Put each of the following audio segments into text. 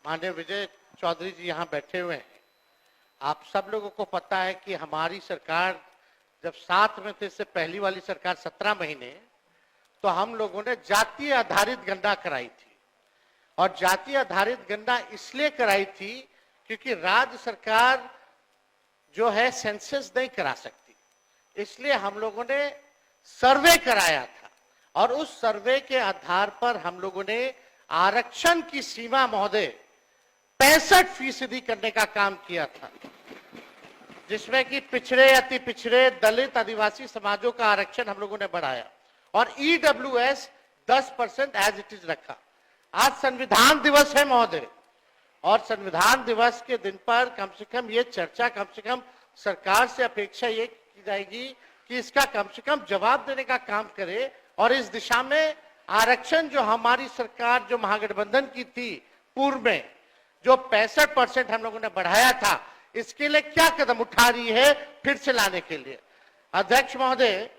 माननीय विजय चौधरी जी यहाँ बैठे हुए हैं। आप सब लोगों को पता है कि हमारी सरकार जब 7 में थे, इससे पहली वाली सरकार 17 महीने, तो हम लोगों ने जातीय आधारित गणना कराई थी। और जातीय आधारित गणना इसलिए कराई थी क्योंकि राज्य सरकार जो है सेंसस नहीं करा सकती, इसलिए हम लोगों ने सर्वे कराया था। और उस सर्वे के आधार पर हम लोगों ने आरक्षण की सीमा महोदय 65% करने का काम किया था, जिसमें कि पिछड़े, अति पिछड़े, दलित, आदिवासी समाजों का आरक्षण हम लोगों ने बढ़ाया और ईडब्ल्यूएस 10% एज इट इज रखा। आज संविधान दिवस है महोदय, और संविधान दिवस के दिन पर कम से कम ये चर्चा, कम से कम सरकार से अपेक्षा ये की जाएगी कि इसका कम से कम जवाब देने का काम करे। और इस दिशा में आरक्षण जो हमारी सरकार, जो महागठबंधन की थी पूर्व में, जो 65% हम लोगों ने बढ़ाया था, इसके लिए क्या कदम उठा रही है फिर से लाने के लिए। अध्यक्ष महोदय,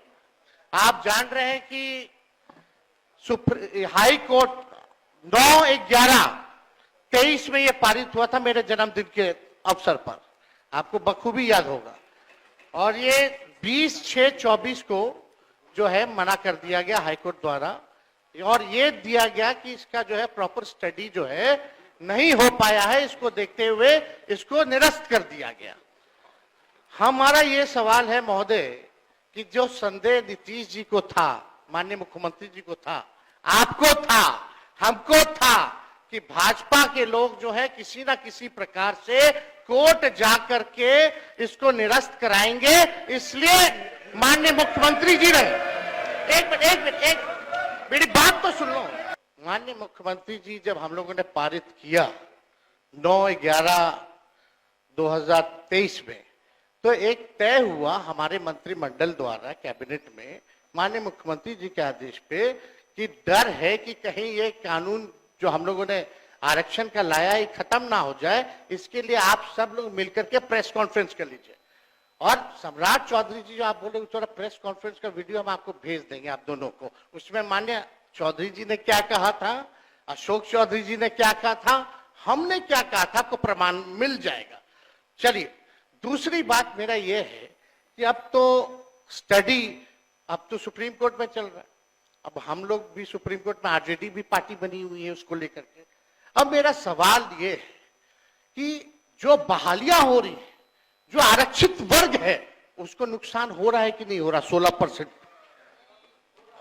आप जान रहे हैं कि हाई कोर्ट 9/11/23 में यह पारित हुआ था, मेरे जन्मदिन के अवसर पर, आपको बखूबी याद होगा। और ये 20/6/24 को जो है मना कर दिया गया हाईकोर्ट द्वारा, और ये दिया गया कि इसका जो है प्रॉपर स्टडी जो है नहीं हो पाया है, इसको देखते हुए इसको निरस्त कर दिया गया। हमारा ये सवाल है महोदय कि जो संदेह नीतीश जी को था, माननीय मुख्यमंत्री जी को था, आपको था, हमको था कि भाजपा के लोग जो है किसी ना किसी प्रकार से कोर्ट जाकर के इसको निरस्त कराएंगे, इसलिए माननीय मुख्यमंत्री जी ने एक मिनट मेरी बात तो सुन लो। माननीय मुख्यमंत्री जी जब हम लोगों ने पारित किया 9/11/2023 में, तो एक तय हुआ हमारे मंत्रिमंडल द्वारा कैबिनेट में, माननीय मुख्यमंत्री जी के आदेश पे, कि डर है कि कहीं ये कानून जो हम लोगों ने आरक्षण का लाया है खत्म ना हो जाए, इसके लिए आप सब लोग मिलकर के प्रेस कॉन्फ्रेंस कर लीजिए। और सम्राट चौधरी जी जो आप बोले, थोड़ा प्रेस कॉन्फ्रेंस का वीडियो हम आपको भेज देंगे आप दोनों को। उसमें माननीय चौधरी जी ने क्या कहा था, अशोक चौधरी जी ने क्या कहा था, हमने क्या कहा था, आपको प्रमाण मिल जाएगा। चलिए, दूसरी बात मेरा यह है कि अब तो स्टडी, अब तो सुप्रीम कोर्ट में चल रहा है, अब हम लोग भी सुप्रीम कोर्ट में, आरजेडी भी पार्टी बनी हुई है उसको लेकर के। अब मेरा सवाल ये है कि जो बहालियां हो रही है, जो आरक्षित वर्ग है, उसको नुकसान हो रहा है कि नहीं हो रहा? 16%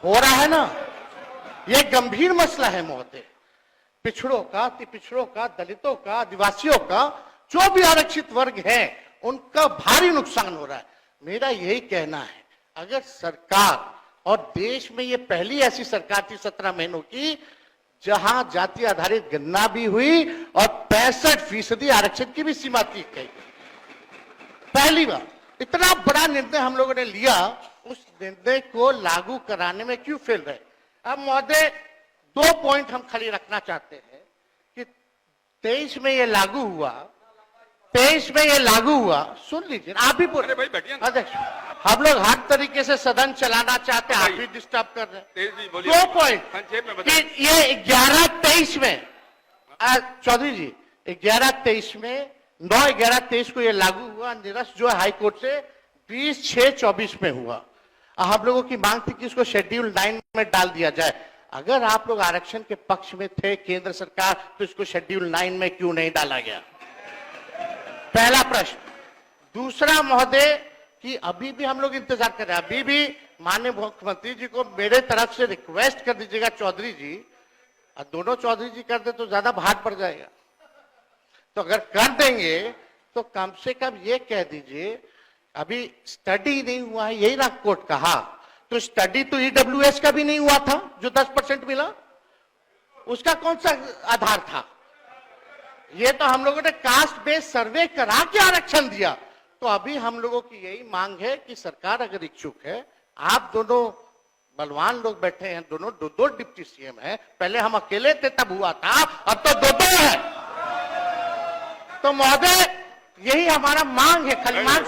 हो रहा है ना। यह गंभीर मसला है महोदय। पिछड़ों का, अति पिछड़ों का, दलितों का, आदिवासियों का, जो भी आरक्षित वर्ग है, उनका भारी नुकसान हो रहा है। मेरा यही कहना है, अगर सरकार, और देश में ये पहली ऐसी सरकार थी 17 महीनों की जहां जाति आधारित गणना भी हुई और 65% आरक्षण की भी सीमा तय की। पहली बार इतना बड़ा निर्णय हम लोगों ने लिया, उस निर्णय को लागू कराने में क्यों फेल रहे? अब महोदय 2 पॉइंट हम खाली रखना चाहते हैं कि 23 में ये लागू हुआ, 23 में ये लागू हुआ, सुन लीजिए, आप भी बोले अध्यक्ष, हम लोग हर तरीके से सदन चलाना चाहते हैं, आप भी डिस्टर्ब कर रहे हैं। 2 पॉइंट कि ये 11/23 में, चौधरी जी 11/23 में, 9/11/23 को ये लागू हुआ, निरस्त जो हाईकोर्ट से 20/6/24 में हुआ। हम लोगों की मांग थी कि इसको शेड्यूल 9 में डाल दिया जाए। अगर आप लोग आरक्षण के पक्ष में थे केंद्र सरकार, तो इसको शेड्यूल 9 में क्यों नहीं डाला गया? पहला प्रश्न। दूसरा महोदय कि अभी भी हम लोग इंतजार कर रहे हैं, अभी भी माननीय मुख्यमंत्री जी को मेरे तरफ से रिक्वेस्ट कर दीजिएगा चौधरी जी, और दोनों चौधरी जी कर दे तो ज्यादा भार पड़ जाएगा, तो अगर कर देंगे तो कम से कम ये कह दीजिए, अभी स्टडी नहीं हुआ है, यही ना कोर्ट कहा, तो स्टडी तो ईडब्ल्यूएस का भी नहीं हुआ था जो 10% मिला, उसका कौन सा आधार था? ये तो हम लोगों ने कास्ट बेस्ड सर्वे करा के आरक्षण दिया। तो अभी हम लोगों की यही मांग है कि सरकार अगर इच्छुक है, आप दोनों बलवान लोग बैठे हैं, दोनों दो डिप्टी सीएम हैं, पहले हम अकेले थे तब हुआ था, अब तो दो है। तो महोदय यही हमारा मांग है, खाली मांग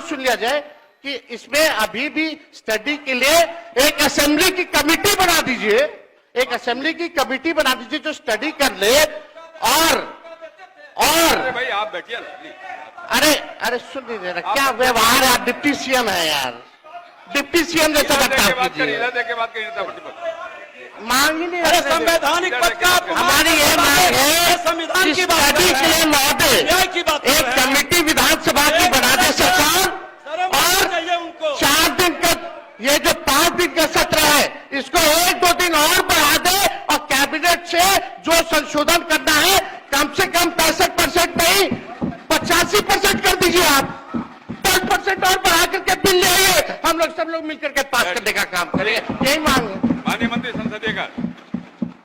सुन लिया जाए कि इसमें अभी भी स्टडी के लिए एक असेंबली की कमेटी बना दीजिए, जो स्टडी कर ले और आप बैठिए ना प्लीज। अरे अरे सुन लीजिए ना, क्या व्यवहार है, आप डिप्टी सीएम है यार, डिप्टी सीएम जैसा इधर देख के बर्ताव बात करिए, कीजिए। इधर देख के बात करिए नेता प्रतिपक्ष। मांग ही नहीं अरे रखने दे। संवैधानिक पद का अपमान हमारी ये मांग है, संविधान की इस बात स्टडी कर के रहे लिए हैं, महोदय न्याय की बात कर एक रहे हैं। कमेटी विधानसभा की बना दे सरकार, शर्म आनी और चाहिए उनको। 4 दिन का ये जो 5 दिन का सत्र है इसको 1-2 दिन और बढ़ा दे, और कैबिनेट से जो संशोधन करना है कम से कम 65% नहीं 85% कर दीजिए आप, 10% और बढ़ा करके बिल ले आइए, हम लोग सब लोग मिलकर के पास करने का काम करेंगे, यही मांग है। माननीय मंत्री